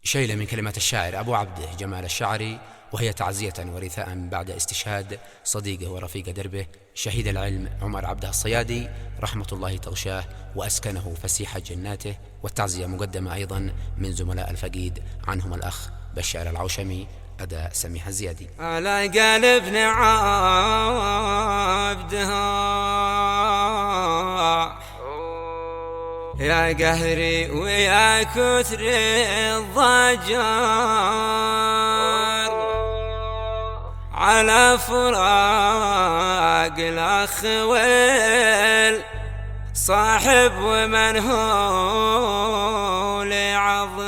شيلة من كلمات الشاعر أبو عبده جمال الشعري، وهي تعزية ورثاء بعد استشهاد صديقه ورفيق دربه شهيد العلم عمر عبده الصيادي رحمة الله تغشاه وأسكنه فسيح جناته. والتعزية مقدمة أيضا من زملاء الفقيد، عنهم الأخ بشار العوشمي، أداء سميح الزيادي. على قلب عبدها يا قهري ويا كثر الضجر، على فراق الأخ والصاحب ومن هو لعظيم.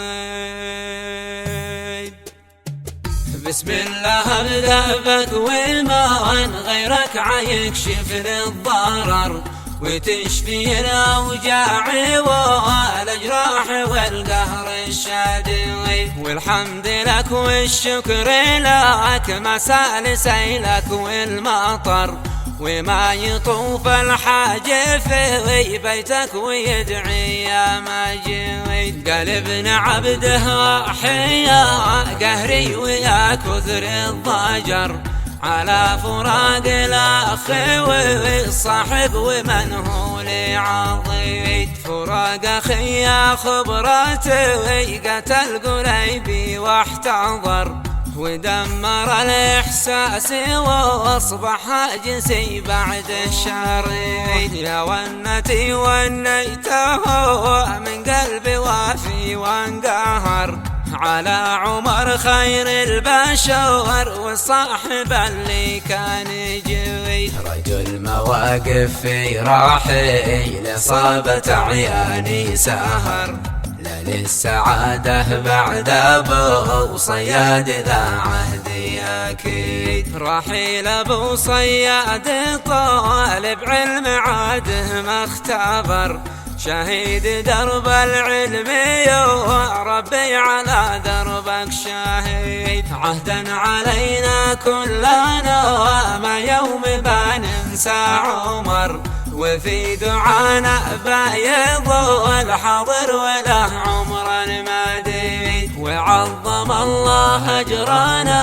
بسم الله ابدأ بك ومن غيرك عيكشف للضرر وتشفي الأوجاع والأجراح والقهر الشادي، والحمد لك والشكر لك ما سال سيلك والمطر، وما يطوف الحاج في بيتك ويدعي يا مجيد. قلب عبده حيا قهري ويا كثر الضجر، على فراق الأخ والصاحب ومن هو لعظيم. فراق أخي يا خبرته قتل قريبي واحتضر، ودمر الإحساس واصبح جنسي بعد الشر. يا ونتي ونيته من قلبي وافي وانقهر، على عمر خير البشر والصاحب اللي كان جوي. رجل مواقف في راحي لصابة عياني سهر، للسعادة بعد أبو صياد ذا عهدي أكيد. رحيل أبو صياد طالب علم عاده ما اختبر، شهيد درب العلم يا ربي على دربك شهيد. عهدا علينا كلنا ما يوم بننسى عمر، وفي دعانا بايض الحاضر وله عمرا مديد. وعظم الله أجرنا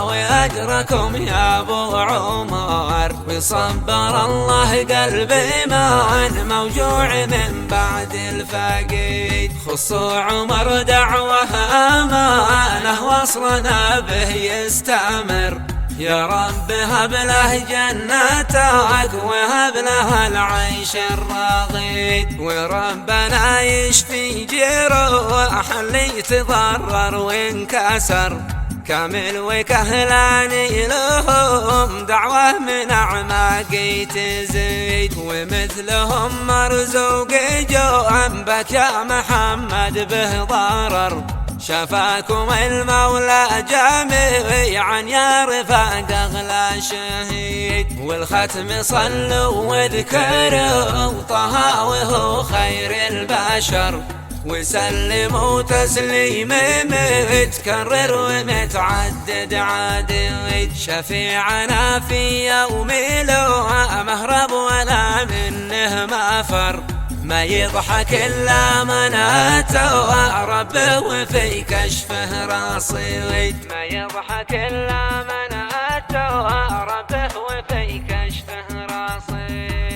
وأجركم يا أبو عمر، وصبر الله قلبي من موجوع من بعد الفقيد. خصوا عمر دعوة أمانة وصلنا به يستمر، يا رب هب له جنتك وهب له العيش الرغيد. وربنا يشفي جروح اللي تضرر وانكسر، كامل وكهلاني لهم دعوة من أعماقي تزيد. ومثلهم مرزوق جنبك يا محمد به ضرر، شفاكم المولى جميعا يا رفاق أغلى شهيد. والختم صلوا واذكروا طه وهو خير البشر، وسلموا تسليم متكرر ومتعدد عديد. شفيعنا في يوم لا مهرب ولا منه مفر، ما يضحك إلا من أتى ربه وفي كشفه رصيد. ما يضحك إلا من أتى ربه وفي كشفه رصيد.